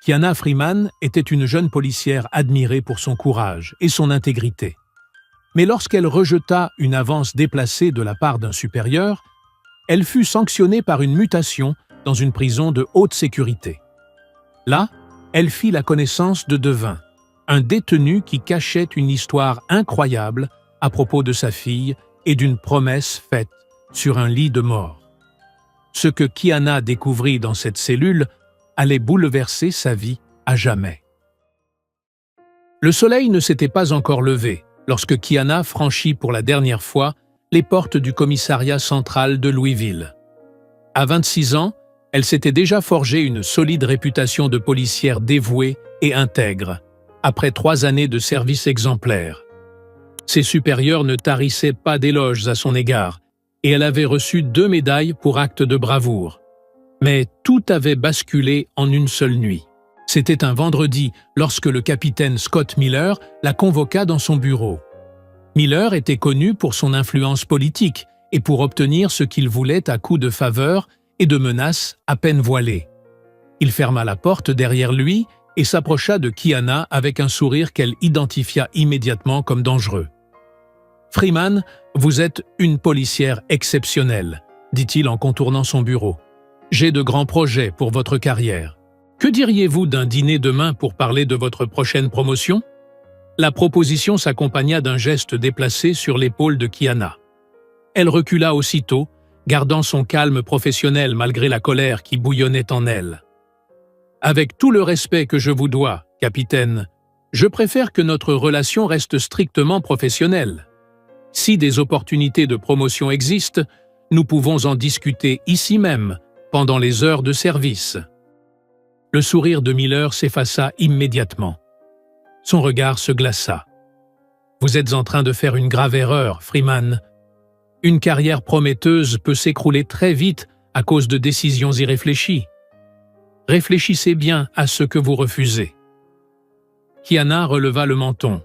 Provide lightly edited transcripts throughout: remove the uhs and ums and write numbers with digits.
Kiana Freeman était une jeune policière admirée pour son courage et son intégrité. Mais lorsqu'elle rejeta une avance déplacée de la part d'un supérieur, elle fut sanctionnée par une mutation dans une prison de haute sécurité. Là, elle fit la connaissance de Devin, un détenu qui cachait une histoire incroyable à propos de sa fille et d'une promesse faite sur un lit de mort. Ce que Kiana découvrit dans cette cellule allait bouleverser sa vie à jamais. Le soleil ne s'était pas encore levé lorsque Kiana franchit pour la dernière fois les portes du commissariat central de Louisville. À 26 ans, elle s'était déjà forgé une solide réputation de policière dévouée et intègre, après 3 années de service exemplaire. Ses supérieurs ne tarissaient pas d'éloges à son égard, et elle avait reçu 2 médailles pour actes de bravoure. Mais tout avait basculé en une seule nuit. C'était un vendredi lorsque le capitaine Scott Miller la convoqua dans son bureau. Miller était connu pour son influence politique et pour obtenir ce qu'il voulait à coups de faveurs et de menaces à peine voilées. Il ferma la porte derrière lui et s'approcha de Kiana avec un sourire qu'elle identifia immédiatement comme dangereux. « Freeman, vous êtes une policière exceptionnelle », dit-il en contournant son bureau. « J'ai de grands projets pour votre carrière. Que diriez-vous d'un dîner demain pour parler de votre prochaine promotion ?» La proposition s'accompagna d'un geste déplacé sur l'épaule de Kiana. Elle recula aussitôt, gardant son calme professionnel malgré la colère qui bouillonnait en elle. « Avec tout le respect que je vous dois, capitaine, je préfère que notre relation reste strictement professionnelle. Si des opportunités de promotion existent, nous pouvons en discuter ici même, pendant les heures de service. » Le sourire de Miller s'effaça immédiatement. Son regard se glaça. « Vous êtes en train de faire une grave erreur, Freeman. Une carrière prometteuse peut s'écrouler très vite à cause de décisions irréfléchies. Réfléchissez bien à ce que vous refusez. » Kiana releva le menton.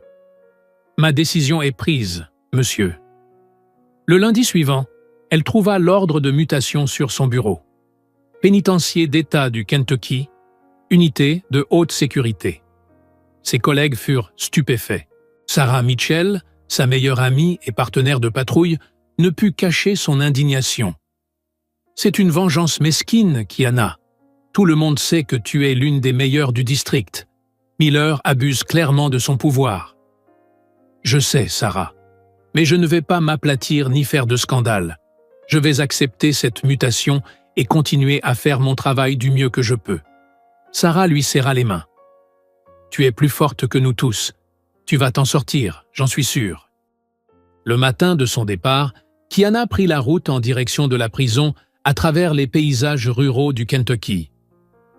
« Ma décision est prise, monsieur. » Le lundi suivant, elle trouva l'ordre de mutation sur son bureau. Pénitencier d'État du Kentucky, unité de haute sécurité. Ses collègues furent stupéfaits. Sarah Mitchell, sa meilleure amie et partenaire de patrouille, ne put cacher son indignation. « C'est une vengeance mesquine, Kiana. Tout le monde sait que tu es l'une des meilleures du district. Miller abuse clairement de son pouvoir. »« Je sais, Sarah, mais je ne vais pas m'aplatir ni faire de scandale. Je vais accepter cette mutation et continuer à faire mon travail du mieux que je peux. » Sarah lui serra les mains. « Tu es plus forte que nous tous. Tu vas t'en sortir, j'en suis sûr. » Le matin de son départ, Kiana prit la route en direction de la prison à travers les paysages ruraux du Kentucky.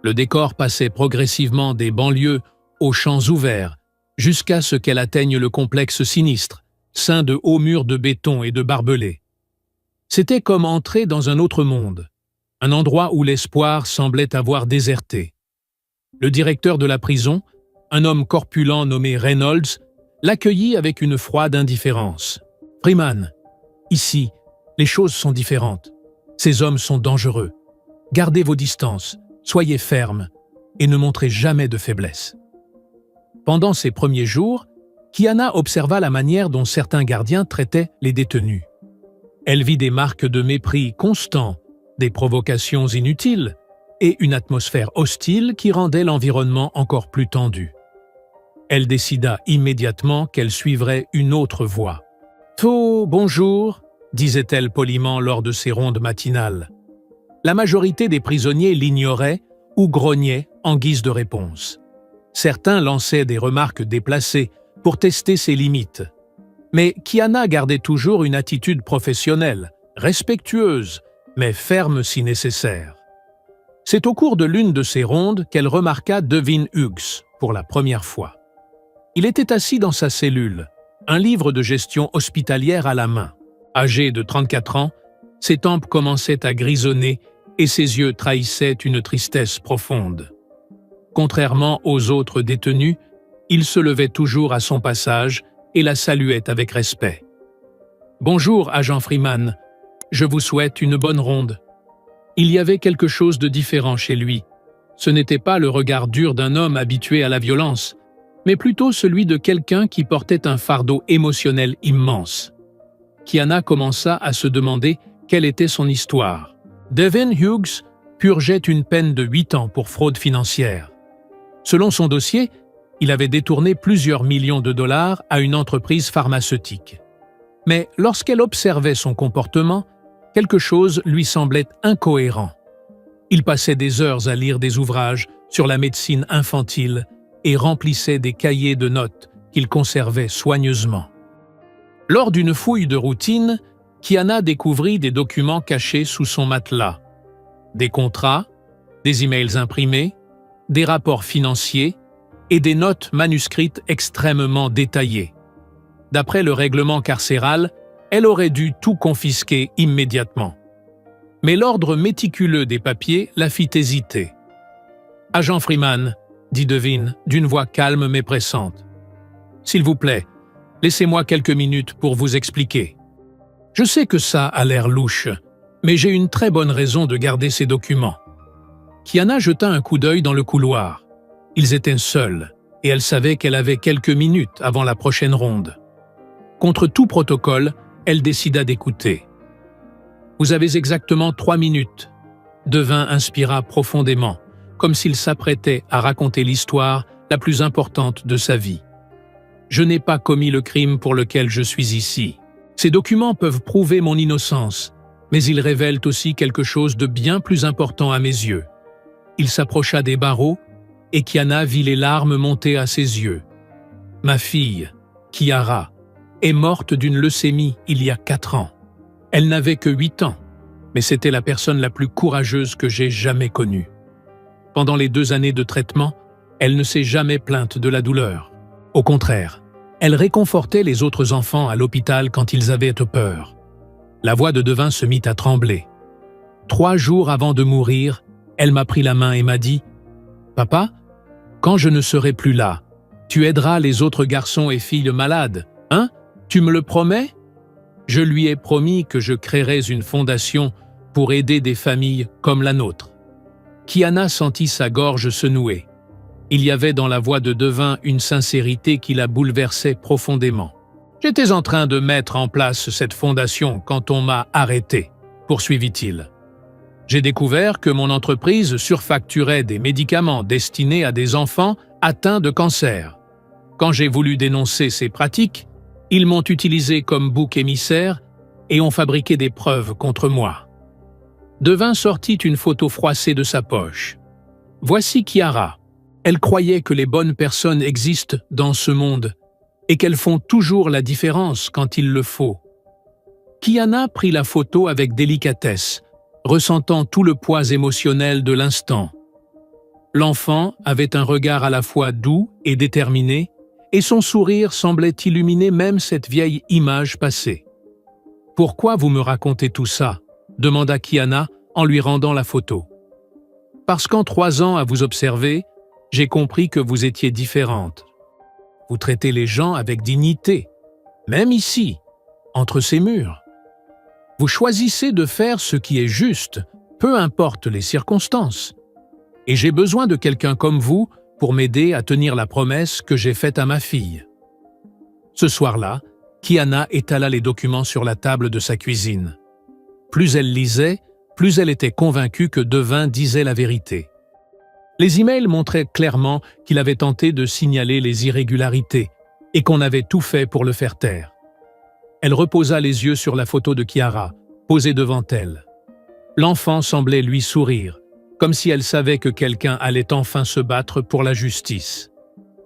Le décor passait progressivement des banlieues aux champs ouverts, jusqu'à ce qu'elle atteigne le complexe sinistre, ceint de hauts murs de béton et de barbelés. C'était comme entrer dans un autre monde, un endroit où l'espoir semblait avoir déserté. Le directeur de la prison, un homme corpulent nommé Reynolds, l'accueillit avec une froide indifférence. « Freeman, ici, les choses sont différentes. Ces hommes sont dangereux. Gardez vos distances, soyez fermes et ne montrez jamais de faiblesse. » Pendant ces premiers jours, Kiana observa la manière dont certains gardiens traitaient les détenus. Elle vit des marques de mépris constants, des provocations inutiles et une atmosphère hostile qui rendait l'environnement encore plus tendu. Elle décida immédiatement qu'elle suivrait une autre voie. « Oh, bonjour », disait-elle poliment lors de ses rondes matinales. La majorité des prisonniers l'ignoraient ou grognaient en guise de réponse. Certains lançaient des remarques déplacées pour tester ses limites. Mais Kiana gardait toujours une attitude professionnelle, respectueuse, mais ferme si nécessaire. C'est au cours de l'une de ces rondes qu'elle remarqua Devin Hughes pour la première fois. Il était assis dans sa cellule, un livre de gestion hospitalière à la main. Âgé de 34 ans, ses tempes commençaient à grisonner et ses yeux trahissaient une tristesse profonde. Contrairement aux autres détenus, il se levait toujours à son passage et la saluait avec respect. « Bonjour, agent Freeman. Je vous souhaite une bonne ronde. » Il y avait quelque chose de différent chez lui. Ce n'était pas le regard dur d'un homme habitué à la violence, mais plutôt celui de quelqu'un qui portait un fardeau émotionnel immense. Kiana commença à se demander quelle était son histoire. Devin Hughes purgeait une peine de 8 ans pour fraude financière. Selon son dossier, il avait détourné plusieurs millions de dollars à une entreprise pharmaceutique. Mais lorsqu'elle observait son comportement, quelque chose lui semblait incohérent. Il passait des heures à lire des ouvrages sur la médecine infantile et remplissait des cahiers de notes qu'il conservait soigneusement. Lors d'une fouille de routine, Kiana découvrit des documents cachés sous son matelas. Des contrats, des emails imprimés, des rapports financiers et des notes manuscrites extrêmement détaillées. D'après le règlement carcéral, elle aurait dû tout confisquer immédiatement. Mais l'ordre méticuleux des papiers la fit hésiter. « Agent Freeman », dit Devin, d'une voix calme mais pressante. « S'il vous plaît, laissez-moi quelques minutes pour vous expliquer. Je sais que ça a l'air louche, mais j'ai une très bonne raison de garder ces documents. » Kiana jeta un coup d'œil dans le couloir. Ils étaient seuls, et elle savait qu'elle avait quelques minutes avant la prochaine ronde. Contre tout protocole, elle décida d'écouter. « Vous avez exactement 3 minutes. » Devin inspira profondément, comme s'il s'apprêtait à raconter l'histoire la plus importante de sa vie. « Je n'ai pas commis le crime pour lequel je suis ici. Ces documents peuvent prouver mon innocence, mais ils révèlent aussi quelque chose de bien plus important à mes yeux. » Il s'approcha des barreaux et Kiana vit les larmes monter à ses yeux. « Ma fille, Kiara, est morte d'une leucémie il y a 4 ans. Elle n'avait que 8 ans, mais c'était la personne la plus courageuse que j'ai jamais connue. Pendant les 2 années de traitement, elle ne s'est jamais plainte de la douleur. Au contraire, elle réconfortait les autres enfants à l'hôpital quand ils avaient peur. » La voix de Devin se mit à trembler. 3 jours avant de mourir, elle m'a pris la main et m'a dit « Papa, quand je ne serai plus là, tu aideras les autres garçons et filles malades, hein? Tu me le promets ?» Je lui ai promis que je créerais une fondation pour aider des familles comme la nôtre. Kiana sentit sa gorge se nouer. Il y avait dans la voix de Devin une sincérité qui la bouleversait profondément. « J'étais en train de mettre en place cette fondation quand on m'a arrêté, » poursuivit-il. « J'ai découvert que mon entreprise surfacturait des médicaments destinés à des enfants atteints de cancer. Quand j'ai voulu dénoncer ces pratiques, ils m'ont utilisé comme bouc émissaire et ont fabriqué des preuves contre moi. » Devin sortit une photo froissée de sa poche. « Voici Kiara. Elle croyait que les bonnes personnes existent dans ce monde et qu'elles font toujours la différence quand il le faut. » Kiana prit la photo avec délicatesse, ressentant tout le poids émotionnel de l'instant. L'enfant avait un regard à la fois doux et déterminé, et son sourire semblait illuminer même cette vieille image passée. « Pourquoi vous me racontez tout ça ?» demanda Kiana en lui rendant la photo. « Parce qu'en 3 ans à vous observer, j'ai compris que vous étiez différente. Vous traitez les gens avec dignité, même ici, entre ces murs. Vous choisissez de faire ce qui est juste, peu importe les circonstances. Et j'ai besoin de quelqu'un comme vous pour m'aider à tenir la promesse que j'ai faite à ma fille. » Ce soir-là, Kiana étala les documents sur la table de sa cuisine. Plus elle lisait, plus elle était convaincue que Devin disait la vérité. Les emails montraient clairement qu'il avait tenté de signaler les irrégularités et qu'on avait tout fait pour le faire taire. Elle reposa les yeux sur la photo de Kiara, posée devant elle. L'enfant semblait lui sourire, comme si elle savait que quelqu'un allait enfin se battre pour la justice.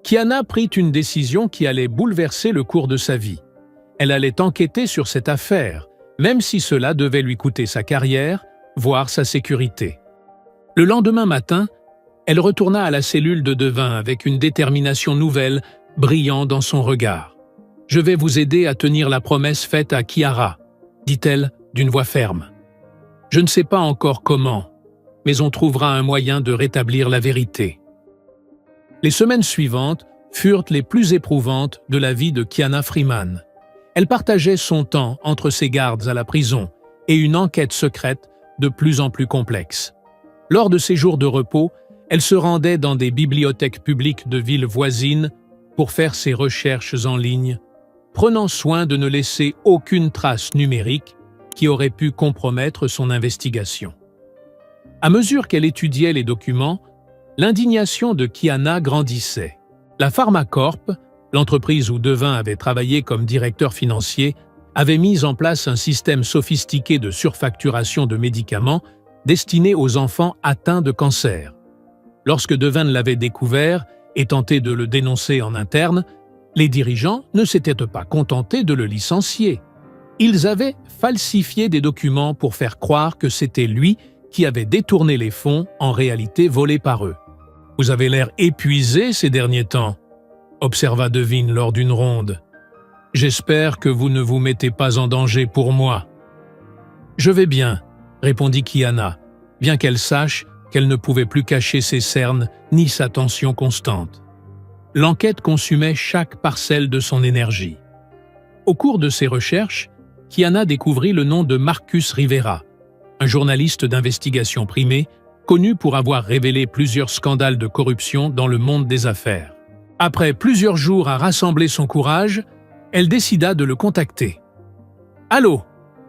Kiana prit une décision qui allait bouleverser le cours de sa vie. Elle allait enquêter sur cette affaire, même si cela devait lui coûter sa carrière, voire sa sécurité. Le lendemain matin, elle retourna à la cellule de Devin avec une détermination nouvelle brillant dans son regard. « Je vais vous aider à tenir la promesse faite à Kiara », dit-elle d'une voix ferme. « Je ne sais pas encore comment, mais on trouvera un moyen de rétablir la vérité. » Les semaines suivantes furent les plus éprouvantes de la vie de Kiana Freeman. Elle partageait son temps entre ses gardes à la prison et une enquête secrète de plus en plus complexe. Lors de ses jours de repos, Elle se rendait dans des bibliothèques publiques de villes voisines pour faire ses recherches en ligne, prenant soin de ne laisser aucune trace numérique qui aurait pu compromettre son investigation. À mesure qu'elle étudiait les documents, l'indignation de Kiana grandissait. La Pharmacorp, l'entreprise où Devin avait travaillé comme directeur financier, avait mis en place un système sophistiqué de surfacturation de médicaments destinés aux enfants atteints de cancer. Lorsque Devin l'avait découvert et tenté de le dénoncer en interne, les dirigeants ne s'étaient pas contentés de le licencier. Ils avaient falsifié des documents pour faire croire que c'était lui qui avait détourné les fonds en réalité volés par eux. « Vous avez l'air épuisé ces derniers temps », observa Devin lors d'une ronde. « J'espère que vous ne vous mettez pas en danger pour moi. »« Je vais bien », répondit Kiana, bien qu'elle sache qu'elle ne pouvait plus cacher ses cernes ni sa tension constante. L'enquête consumait chaque parcelle de son énergie. Au cours de ses recherches, Kiana découvrit le nom de Marcus Rivera, un journaliste d'investigation primée, connu pour avoir révélé plusieurs scandales de corruption dans le monde des affaires. Après plusieurs jours à rassembler son courage, elle décida de le contacter. « Allô,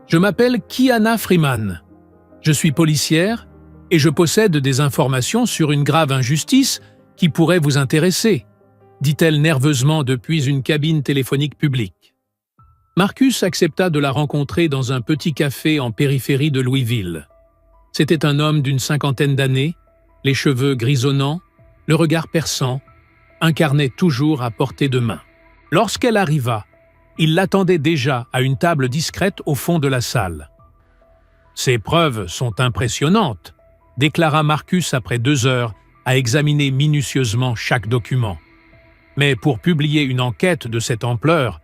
je m'appelle Kiana Freeman. Je suis policière et je possède des informations sur une grave injustice qui pourrait vous intéresser, » dit-elle nerveusement depuis une cabine téléphonique publique. Marcus accepta de la rencontrer dans un petit café en périphérie de Louisville. C'était un homme d'une cinquantaine d'années, les cheveux grisonnants, le regard perçant, incarnait toujours à portée de main. Lorsqu'elle arriva, il l'attendait déjà à une table discrète au fond de la salle. « Ces preuves sont impressionnantes », déclara Marcus après 2 heures à examiner minutieusement chaque document. « Mais pour publier une enquête de cette ampleur,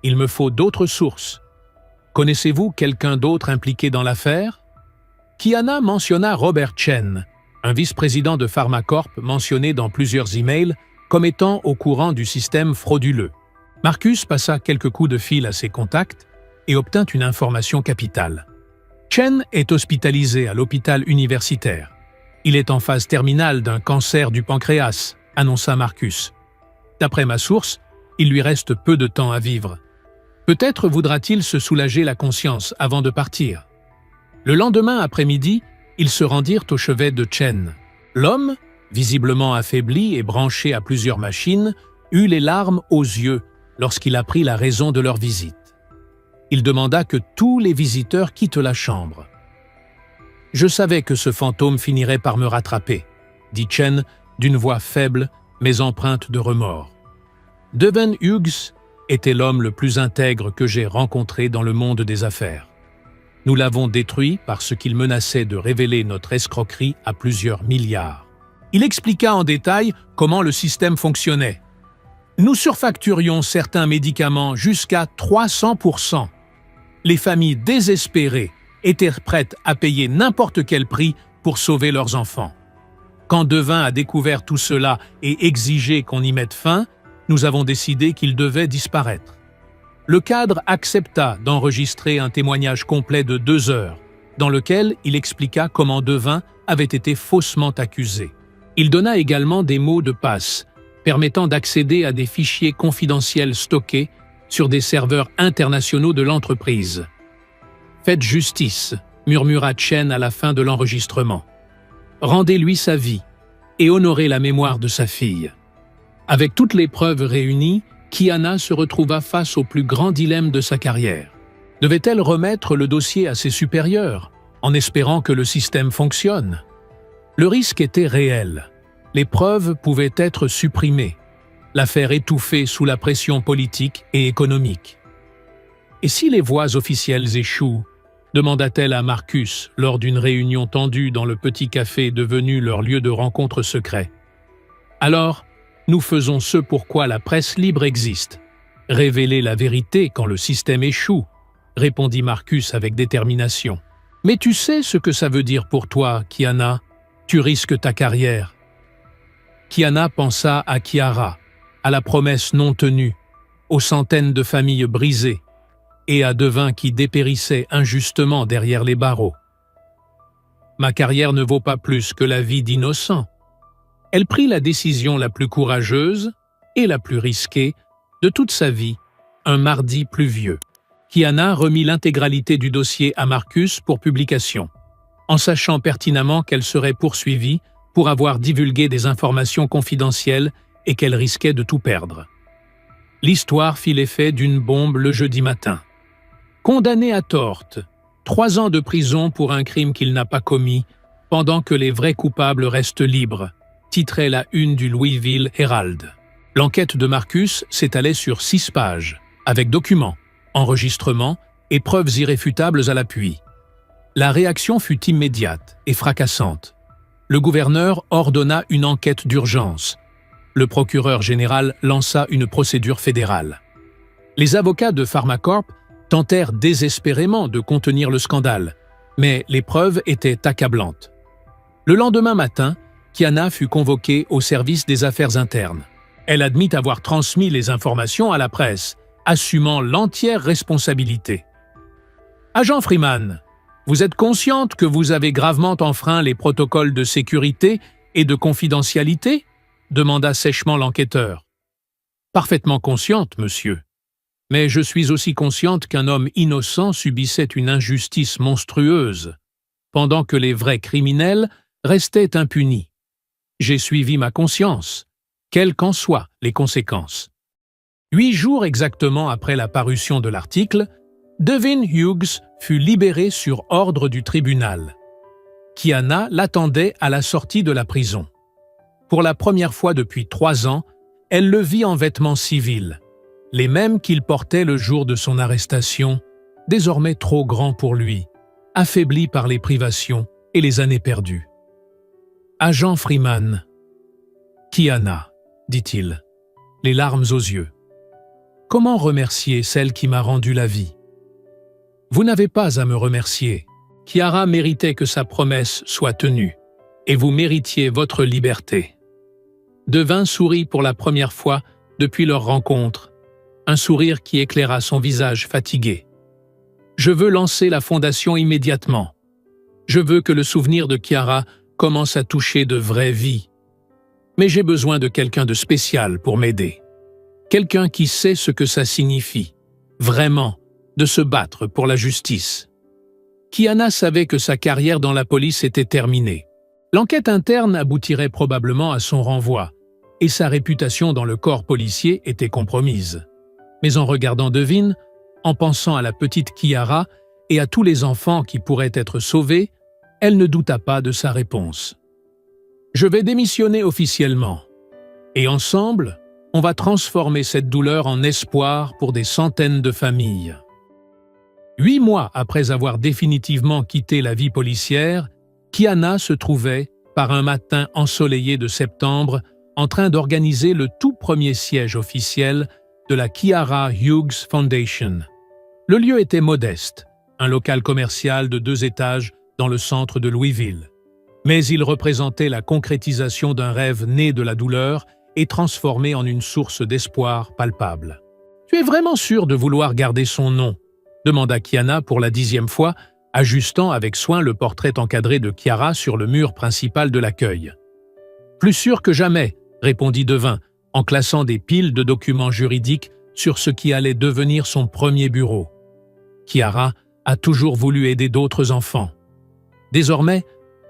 il me faut d'autres sources. Connaissez-vous quelqu'un d'autre impliqué dans l'affaire ?» Kiana mentionna Robert Chen, un vice-président de Pharmacorp mentionné dans plusieurs emails comme étant au courant du système frauduleux. Marcus passa quelques coups de fil à ses contacts et obtint une information capitale. Chen est hospitalisé à l'hôpital universitaire. Il est en phase terminale d'un cancer du pancréas, annonça Marcus. D'après ma source, il lui reste peu de temps à vivre. Peut-être voudra-t-il se soulager la conscience avant de partir. Le lendemain après-midi, ils se rendirent au chevet de Chen. L'homme, visiblement affaibli et branché à plusieurs machines, eut les larmes aux yeux lorsqu'il apprit la raison de leur visite. Il demanda que tous les visiteurs quittent la chambre. « Je savais que ce fantôme finirait par me rattraper », dit Chen d'une voix faible mais empreinte de remords. Devin Hughes était l'homme le plus intègre que j'ai rencontré dans le monde des affaires. Nous l'avons détruit parce qu'il menaçait de révéler notre escroquerie à plusieurs milliards. Il expliqua en détail comment le système fonctionnait. Nous surfacturions certains médicaments jusqu'à 300%. Les familles désespérées étaient prêtes à payer n'importe quel prix pour sauver leurs enfants. Quand Devin a découvert tout cela et exigé qu'on y mette fin, nous avons décidé qu'il devait disparaître. Le cadre accepta d'enregistrer un témoignage complet de 2 heures, dans lequel il expliqua comment Devin avait été faussement accusé. Il donna également des mots de passe, permettant d'accéder à des fichiers confidentiels stockés sur des serveurs internationaux de l'entreprise. « Faites justice », murmura Chen à la fin de l'enregistrement. « Rendez-lui sa vie et honorez la mémoire de sa fille. » Avec toutes les preuves réunies, Kiana se retrouva face au plus grand dilemme de sa carrière. Devait-elle remettre le dossier à ses supérieurs, en espérant que le système fonctionne? Le risque était réel. Les preuves pouvaient être supprimées, l'affaire étouffée sous la pression politique et économique. « Et si les voies officielles échouent ?» demanda-t-elle à Marcus lors d'une réunion tendue dans le petit café devenu leur lieu de rencontre secret. « Alors, nous faisons ce pourquoi la presse libre existe. Révéler la vérité quand le système échoue, » répondit Marcus avec détermination. « Mais tu sais ce que ça veut dire pour toi, Kiana. Tu risques ta carrière. » Kiana pensa à Kiara, à la promesse non tenue, aux centaines de familles brisées et à Devin qui dépérissait injustement derrière les barreaux. « Ma carrière ne vaut pas plus que la vie d'innocents. » Elle prit la décision la plus courageuse et la plus risquée de toute sa vie, un mardi pluvieux. Kiana remit l'intégralité du dossier à Marcus pour publication, en sachant pertinemment qu'elle serait poursuivie pour avoir divulgué des informations confidentielles et qu'elle risquait de tout perdre. L'histoire fit l'effet d'une bombe le jeudi matin. Condamné à tort, 3 ans de prison pour un crime qu'il n'a pas commis, pendant que les vrais coupables restent libres, titrait la une du Louisville Herald. L'enquête de Marcus s'étalait sur 6 pages, avec documents, enregistrements et preuves irréfutables à l'appui. La réaction fut immédiate et fracassante. Le gouverneur ordonna une enquête d'urgence. Le procureur général lança une procédure fédérale. Les avocats de Pharmacorp tentèrent désespérément de contenir le scandale, mais les preuves étaient accablantes. Le lendemain matin, Kiana fut convoquée au service des affaires internes. Elle admit avoir transmis les informations à la presse, assumant l'entière responsabilité. « Agent Freeman, vous êtes consciente que vous avez gravement enfreint les protocoles de sécurité et de confidentialité ?» demanda sèchement l'enquêteur. « Parfaitement consciente, monsieur. Mais je suis aussi consciente qu'un homme innocent subissait une injustice monstrueuse, pendant que les vrais criminels restaient impunis. J'ai suivi ma conscience, quelles qu'en soient les conséquences. » 8 jours exactement après la parution de l'article, Devin Hughes fut libéré sur ordre du tribunal. Kiana l'attendait à la sortie de la prison. Pour la première fois depuis 3 ans, elle le vit en vêtements civils, les mêmes qu'il portait le jour de son arrestation, désormais trop grands pour lui, affaibli par les privations et les années perdues. « Agent Freeman. »« Kiana, » dit-il, les larmes aux yeux. « Comment remercier celle qui m'a rendu la vie ? » « Vous n'avez pas à me remercier. Kiara méritait que sa promesse soit tenue, et vous méritiez votre liberté. » Devin sourit pour la première fois depuis leur rencontre, un sourire qui éclaira son visage fatigué. « Je veux lancer la fondation immédiatement. Je veux que le souvenir de Kiara commence à toucher de vraies vies. Mais j'ai besoin de quelqu'un de spécial pour m'aider. Quelqu'un qui sait ce que ça signifie, vraiment, de se battre pour la justice. » Kiana savait que sa carrière dans la police était terminée. L'enquête interne aboutirait probablement à son renvoi, et sa réputation dans le corps policier était compromise. Mais en regardant Devin, en pensant à la petite Kiara et à tous les enfants qui pourraient être sauvés, elle ne douta pas de sa réponse. « Je vais démissionner officiellement. Et ensemble, on va transformer cette douleur en espoir pour des centaines de familles. » 8 mois après avoir définitivement quitté la vie policière, Kiana se trouvait, par un matin ensoleillé de septembre, en train d'organiser le tout premier siège officiel de la Kiara Hughes Foundation. Le lieu était modeste, un local commercial de 2 étages dans le centre de Louisville. Mais il représentait la concrétisation d'un rêve né de la douleur et transformé en une source d'espoir palpable. « Tu es vraiment sûr de vouloir garder son nom ?» demanda Kiana pour la 10e fois, ajustant avec soin le portrait encadré de Kiara sur le mur principal de l'accueil. « Plus sûr que jamais », répondit Devin, en classant des piles de documents juridiques sur ce qui allait devenir son premier bureau. Kiara a toujours voulu aider d'autres enfants. Désormais,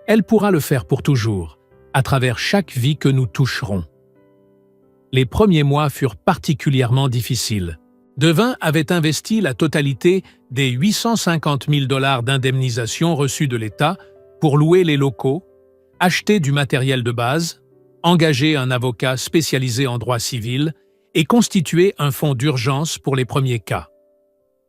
elle pourra le faire pour toujours, à travers chaque vie que nous toucherons. Les premiers mois furent particulièrement difficiles. Devin avait investi la totalité des 850 000 $ d'indemnisation reçues de l'État pour louer les locaux, acheter du matériel de base, engager un avocat spécialisé en droit civil et constituer un fonds d'urgence pour les premiers cas.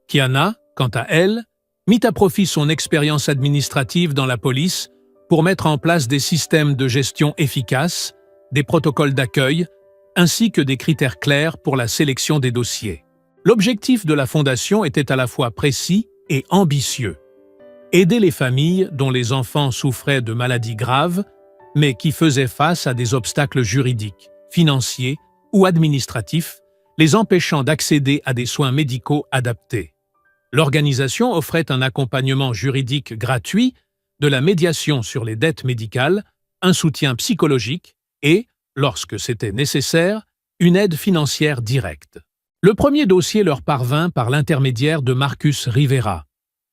Kiana, quant à elle, mit à profit son expérience administrative dans la police pour mettre en place des systèmes de gestion efficaces, des protocoles d'accueil, ainsi que des critères clairs pour la sélection des dossiers. L'objectif de la Fondation était à la fois précis et ambitieux. Aider les familles dont les enfants souffraient de maladies graves, mais qui faisaient face à des obstacles juridiques, financiers ou administratifs, les empêchant d'accéder à des soins médicaux adaptés. L'organisation offrait un accompagnement juridique gratuit, de la médiation sur les dettes médicales, un soutien psychologique et, lorsque c'était nécessaire, une aide financière directe. Le premier dossier leur parvint par l'intermédiaire de Marcus Rivera,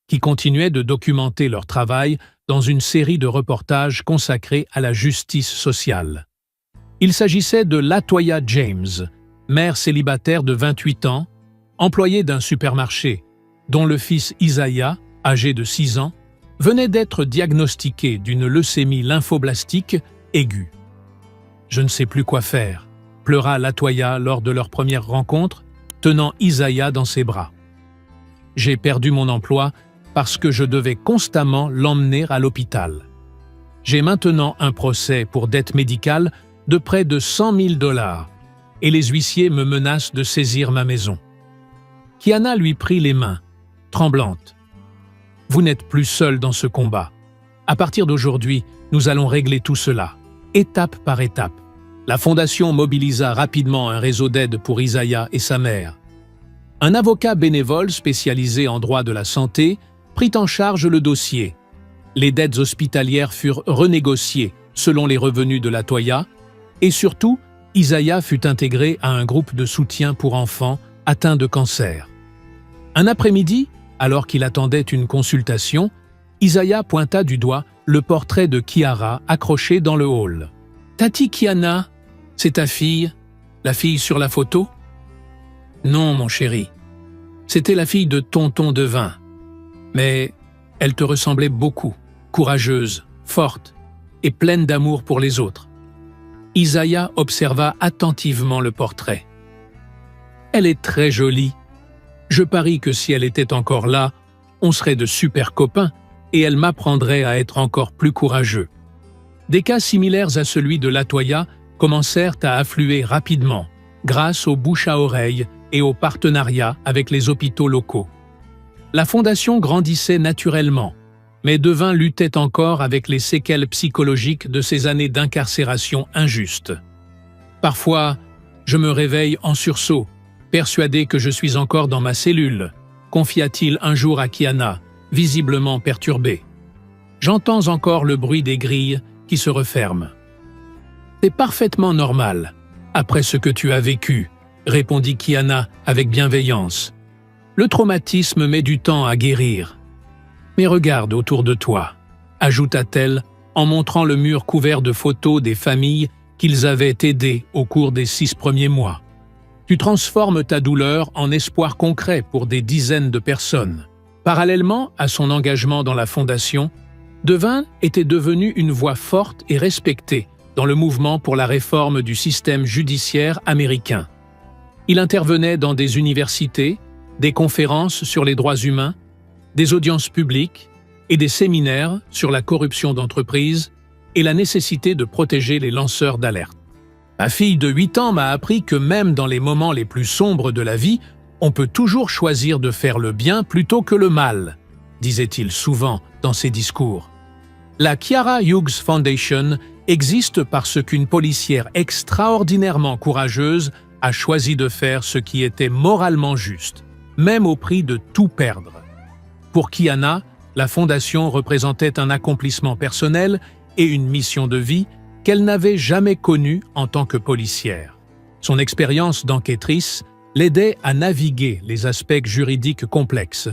qui continuait de documenter leur travail dans une série de reportages consacrés à la justice sociale. Il s'agissait de Latoya James, mère célibataire de 28 ans, employée d'un supermarché, dont le fils Isaiah, âgé de 6 ans, venait d'être diagnostiqué d'une leucémie lymphoblastique aiguë. « Je ne sais plus quoi faire », pleura Latoya lors de leur première rencontre, tenant Isaiah dans ses bras. « J'ai perdu mon emploi parce que je devais constamment l'emmener à l'hôpital. J'ai maintenant un procès pour dette médicale de près de 100 000 $ et les huissiers me menacent de saisir ma maison. » Kiana lui prit les mains, tremblante. « Vous n'êtes plus seul dans ce combat. À partir d'aujourd'hui, nous allons régler tout cela, étape par étape. » La Fondation mobilisa rapidement un réseau d'aide pour Isaiah et sa mère. Un avocat bénévole spécialisé en droit de la santé prit en charge le dossier. Les dettes hospitalières furent renégociées selon les revenus de Latoya et surtout, Isaiah fut intégré à un groupe de soutien pour enfants atteints de cancer. Un après-midi, alors qu'il attendait une consultation, Isaiah pointa du doigt le portrait de Kiara accroché dans le hall. « Tati Kiana, c'est ta fille, la fille sur la photo ?»« Non, mon chéri. C'était la fille de tonton Devin. Mais elle te ressemblait beaucoup, courageuse, forte et pleine d'amour pour les autres. » Isaiah observa attentivement le portrait. « Elle est très jolie. Je parie que si elle était encore là, on serait de super copains et elle m'apprendrait à être encore plus courageux. » Des cas similaires à celui de Latoya commencèrent à affluer rapidement grâce aux bouche à oreille et aux partenariats avec les hôpitaux locaux. La fondation grandissait naturellement, mais Devin luttait encore avec les séquelles psychologiques de ces années d'incarcération injuste. « Parfois, je me réveille en sursaut, persuadé que je suis encore dans ma cellule », confia-t-il un jour à Kiana, visiblement perturbé. « J'entends encore le bruit des grilles qui se referment. »« C'est parfaitement normal, après ce que tu as vécu, » répondit Kiana avec bienveillance. « Le traumatisme met du temps à guérir. Mais regarde autour de toi, » ajouta-t-elle en montrant le mur couvert de photos des familles qu'ils avaient aidées au cours des 6 premiers mois. « Tu transformes ta douleur en espoir concret pour des dizaines de personnes. » Parallèlement à son engagement dans la fondation, Devin était devenu une voix forte et respectée dans le mouvement pour la réforme du système judiciaire américain. Il intervenait dans des universités, des conférences sur les droits humains, des audiences publiques et des séminaires sur la corruption d'entreprise et la nécessité de protéger les lanceurs d'alerte. « Ma fille de 8 ans m'a appris que même dans les moments les plus sombres de la vie, on peut toujours choisir de faire le bien plutôt que le mal », disait-il souvent dans ses discours. La Kiara Hughes Foundation existe parce qu'une policière extraordinairement courageuse a choisi de faire ce qui était moralement juste, même au prix de tout perdre. Pour Kiana, la fondation représentait un accomplissement personnel et une mission de vie qu'elle n'avait jamais connue en tant que policière. Son expérience d'enquêtrice l'aidait à naviguer les aspects juridiques complexes,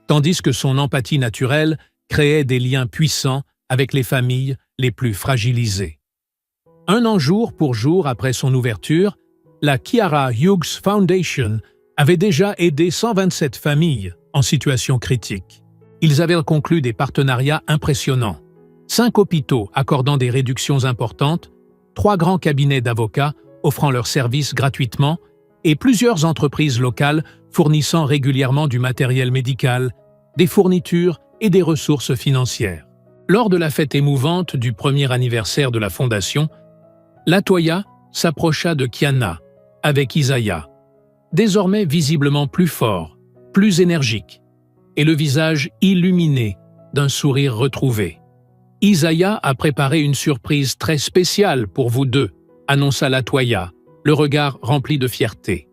tandis que son empathie naturelle créait des liens puissants avec les familles les plus fragilisées. Un an jour pour jour après son ouverture, la Kiara Hughes Foundation avait déjà aidé 127 familles en situation critique. Ils avaient conclu des partenariats impressionnants. 5 hôpitaux accordant des réductions importantes, 3 grands cabinets d'avocats offrant leurs services gratuitement et plusieurs entreprises locales fournissant régulièrement du matériel médical, des fournitures et des ressources financières. Lors de la fête émouvante du premier anniversaire de la Fondation, Latoya s'approcha de Kiana avec Isaiah, désormais visiblement plus fort, plus énergique, et le visage illuminé d'un sourire retrouvé. « Isaiah a préparé une surprise très spéciale pour vous deux », annonça Latoya, le regard rempli de fierté.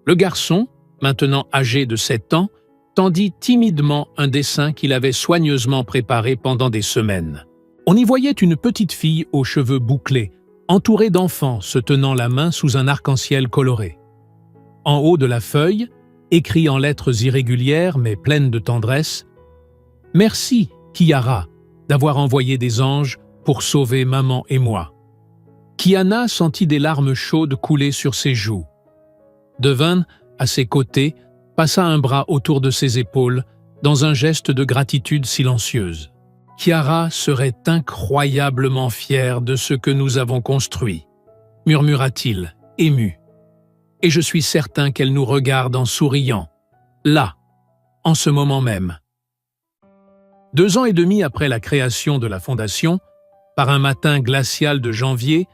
Le garçon, maintenant âgé de 7 ans, tendit timidement un dessin qu'il avait soigneusement préparé pendant des semaines. On y voyait une petite fille aux cheveux bouclés, entourée d'enfants se tenant la main sous un arc-en-ciel coloré. En haut de la feuille, écrit en lettres irrégulières mais pleines de tendresse, « Merci, Kiara, d'avoir envoyé des anges pour sauver maman et moi. » Kiana sentit des larmes chaudes couler sur ses joues. Devin, à ses côtés, passa un bras autour de ses épaules dans un geste de gratitude silencieuse. Kiara serait incroyablement fière de ce que nous avons construit, murmura-t-il, ému. Et je suis certain qu'elle nous regarde en souriant, là, en ce moment même. 2 ans et demi après la création de la Fondation, par un matin glacial de janvier,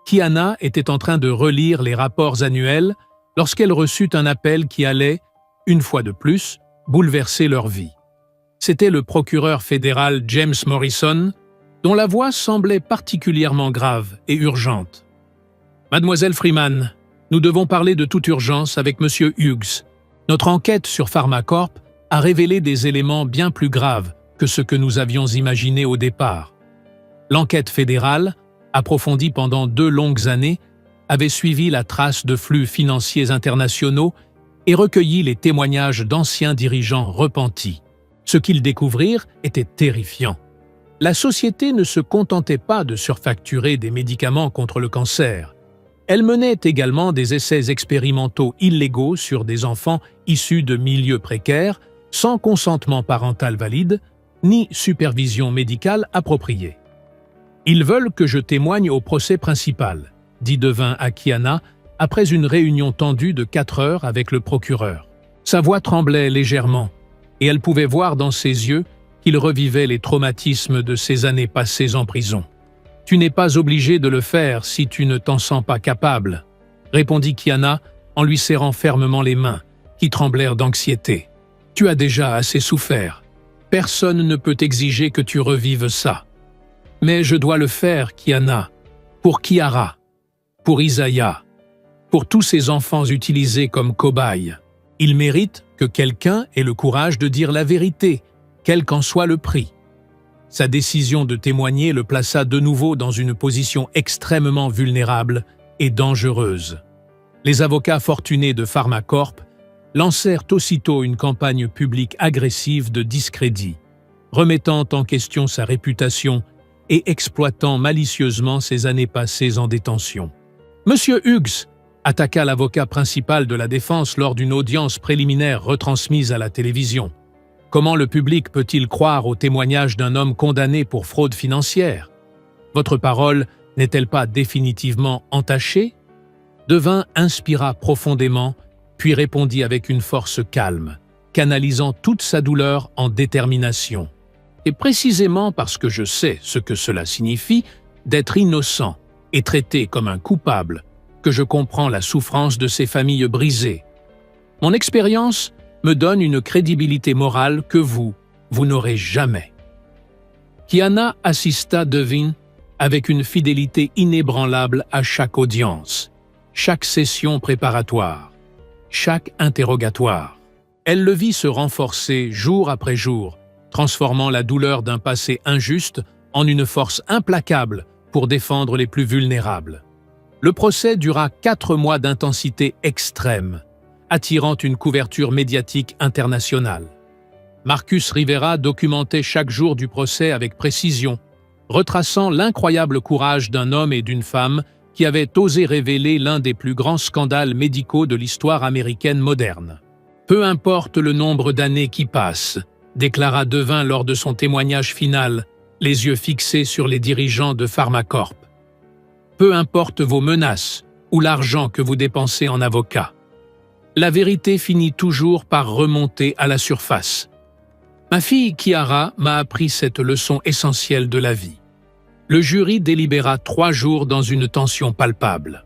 Kiana était en train de relire les rapports annuels lorsqu'elle reçut un appel qui allait, une fois de plus, bouleverser leur vie. C'était le procureur fédéral James Morrison, dont la voix semblait particulièrement grave et urgente. « Mademoiselle Freeman, nous devons parler de toute urgence avec Monsieur Hughes. Notre enquête sur Pharmacorp a révélé des éléments bien plus graves que ce que nous avions imaginé au départ. L'enquête fédérale, approfondie pendant 2 longues années, avait suivi la trace de flux financiers internationaux et recueilli les témoignages d'anciens dirigeants repentis. Ce qu'ils découvrirent était terrifiant. La société ne se contentait pas de surfacturer des médicaments contre le cancer. Elle menait également des essais expérimentaux illégaux sur des enfants issus de milieux précaires, sans consentement parental valide, ni supervision médicale appropriée. « Ils veulent que je témoigne au procès principal », dit Devin à Kiana après une réunion tendue de 4 heures avec le procureur. Sa voix tremblait légèrement, et elle pouvait voir dans ses yeux qu'il revivait les traumatismes de ses années passées en prison. « Tu n'es pas obligé de le faire si tu ne t'en sens pas capable », répondit Kiana en lui serrant fermement les mains, qui tremblèrent d'anxiété. « Tu as déjà assez souffert. Personne ne peut exiger que tu revives ça. Mais je dois le faire, Kiana, pour Kiara, pour Isaiah, pour tous ces enfants utilisés comme cobayes. Ils méritent que quelqu'un ait le courage de dire la vérité, quel qu'en soit le prix. » Sa décision de témoigner le plaça de nouveau dans une position extrêmement vulnérable et dangereuse. Les avocats fortunés de Pharmacorp lancèrent aussitôt une campagne publique agressive de discrédit, remettant en question sa réputation et exploitant malicieusement ses années passées en détention. « Monsieur Hughes !» attaqua l'avocat principal de la défense lors d'une audience préliminaire retransmise à la télévision. « Comment le public peut-il croire au témoignage d'un homme condamné pour fraude financière? Votre parole n'est-elle pas définitivement entachée ?» Devin inspira profondément, puis répondit avec une force calme, canalisant toute sa douleur en détermination. « Et précisément parce que je sais ce que cela signifie d'être innocent et traité comme un coupable, que je comprends la souffrance de ces familles brisées. Mon expérience me donne une crédibilité morale que vous n'aurez jamais. » Kiana assista Devin avec une fidélité inébranlable à chaque audience, chaque session préparatoire, chaque interrogatoire. Elle le vit se renforcer jour après jour, transformant la douleur d'un passé injuste en une force implacable pour défendre les plus vulnérables. Le procès dura 4 mois d'intensité extrême, attirant une couverture médiatique internationale. Marcus Rivera documentait chaque jour du procès avec précision, retraçant l'incroyable courage d'un homme et d'une femme qui avaient osé révéler l'un des plus grands scandales médicaux de l'histoire américaine moderne. « Peu importe le nombre d'années qui passent », déclara Devin lors de son témoignage final, les yeux fixés sur les dirigeants de Pharmacorp. « Peu importe vos menaces ou l'argent que vous dépensez en avocats. La vérité finit toujours par remonter à la surface. Ma fille Kiara m'a appris cette leçon essentielle de la vie. » Le jury délibéra 3 jours dans une tension palpable.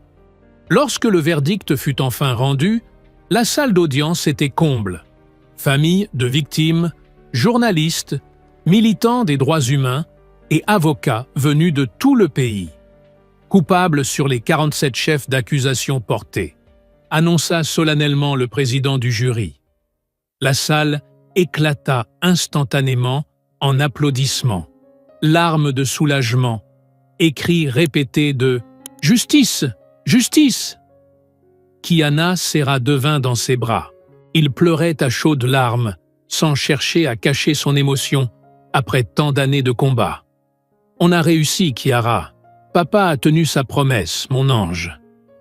Lorsque le verdict fut enfin rendu, la salle d'audience était comble. Familles de victimes, journalistes, militants des droits humains et avocats venus de tout le pays. Coupable sur les 47 chefs d'accusation portés, annonça solennellement le président du jury. La salle éclata instantanément en applaudissements, larmes de soulagement, et cris répétés de « Justice! Justice !» Kiana serra Devin dans ses bras. Il pleurait à chaudes larmes, sans chercher à cacher son émotion, après tant d'années de combat. « On a réussi, Kiara. Papa a tenu sa promesse, mon ange. »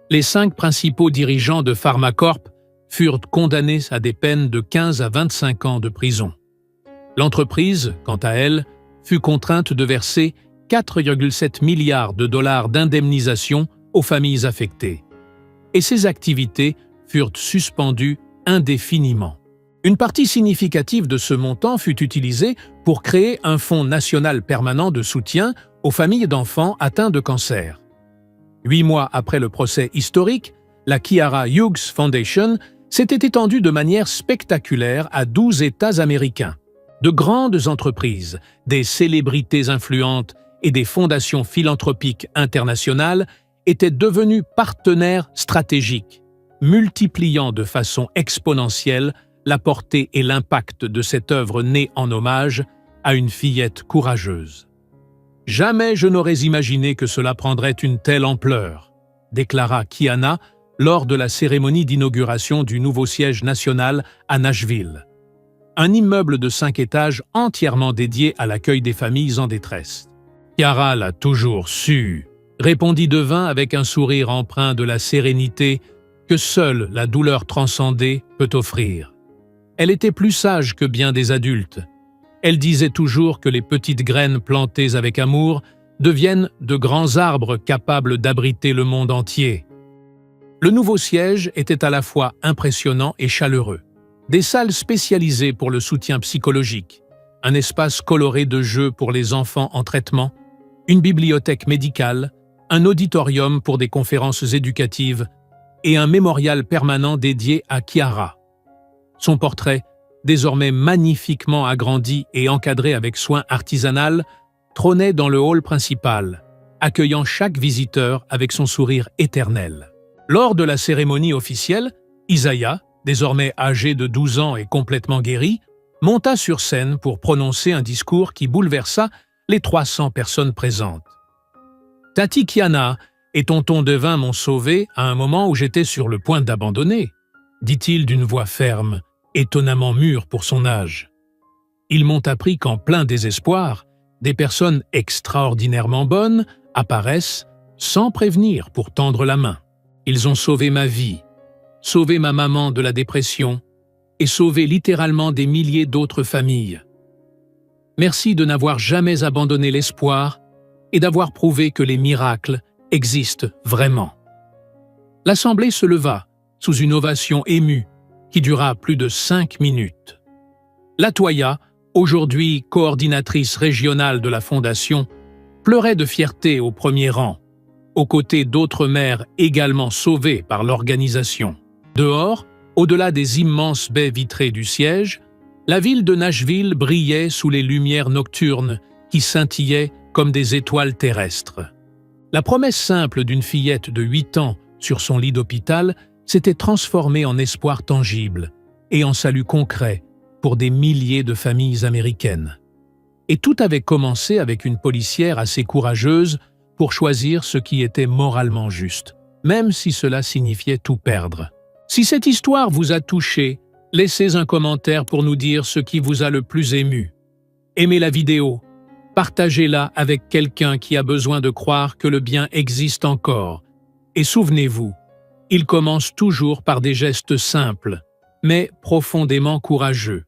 Les 5 principaux dirigeants de Pharmacorp furent condamnés à des peines de 15 à 25 ans de prison. L'entreprise, quant à elle, fut contrainte de verser 4,7 milliards de dollars d'indemnisation aux familles affectées. Et ses activités furent suspendues indéfiniment. Une partie significative de ce montant fut utilisée pour créer un fonds national permanent de soutien aux familles d'enfants atteints de cancer. 8 mois après le procès historique, la Kiara Hughes Foundation s'était étendue de manière spectaculaire à 12 États américains. De grandes entreprises, des célébrités influentes et des fondations philanthropiques internationales étaient devenues partenaires stratégiques, multipliant de façon exponentielle la portée et l'impact de cette œuvre née en hommage à une fillette courageuse. « Jamais je n'aurais imaginé que cela prendrait une telle ampleur », déclara Kiana lors de la cérémonie d'inauguration du nouveau siège national à Nashville. Un immeuble de 5 étages entièrement dédié à l'accueil des familles en détresse. « Kiara l'a toujours su », répondit Devin avec un sourire empreint de la sérénité que seule la douleur transcendée peut offrir. Elle était plus sage que bien des adultes. Elle disait toujours que les petites graines plantées avec amour deviennent de grands arbres capables d'abriter le monde entier. Le nouveau siège était à la fois impressionnant et chaleureux. Des salles spécialisées pour le soutien psychologique, un espace coloré de jeux pour les enfants en traitement, une bibliothèque médicale, un auditorium pour des conférences éducatives et un mémorial permanent dédié à Kiara. Son portrait, désormais magnifiquement agrandi et encadré avec soin artisanal, trônait dans le hall principal, accueillant chaque visiteur avec son sourire éternel. Lors de la cérémonie officielle, Isaiah, désormais âgé de 12 ans et complètement guéri, monta sur scène pour prononcer un discours qui bouleversa les 300 personnes présentes. « Tati Kiana et tonton Devin m'ont sauvé à un moment où j'étais sur le point d'abandonner, » dit-il d'une voix ferme, étonnamment mûre pour son âge. Ils m'ont appris qu'en plein désespoir, des personnes extraordinairement bonnes apparaissent sans prévenir pour tendre la main. Ils ont sauvé ma vie, sauvé ma maman de la dépression et sauvé littéralement des milliers d'autres familles. Merci de n'avoir jamais abandonné l'espoir et d'avoir prouvé que les miracles existent vraiment. L'assemblée se leva sous une ovation émue qui dura plus de 5 minutes. Latoya, aujourd'hui coordinatrice régionale de la Fondation, pleurait de fierté au premier rang, aux côtés d'autres mères également sauvées par l'organisation. Dehors, au-delà des immenses baies vitrées du siège, la ville de Nashville brillait sous les lumières nocturnes qui scintillaient comme des étoiles terrestres. La promesse simple d'une fillette de 8 ans sur son lit d'hôpital s'était transformée en espoir tangible et en salut concret pour des milliers de familles américaines. Et tout avait commencé avec une policière assez courageuse pour choisir ce qui était moralement juste, même si cela signifiait tout perdre. Si cette histoire vous a touché, laissez un commentaire pour nous dire ce qui vous a le plus ému. Aimez la vidéo, partagez-la avec quelqu'un qui a besoin de croire que le bien existe encore. Et souvenez-vous, il commence toujours par des gestes simples, mais profondément courageux.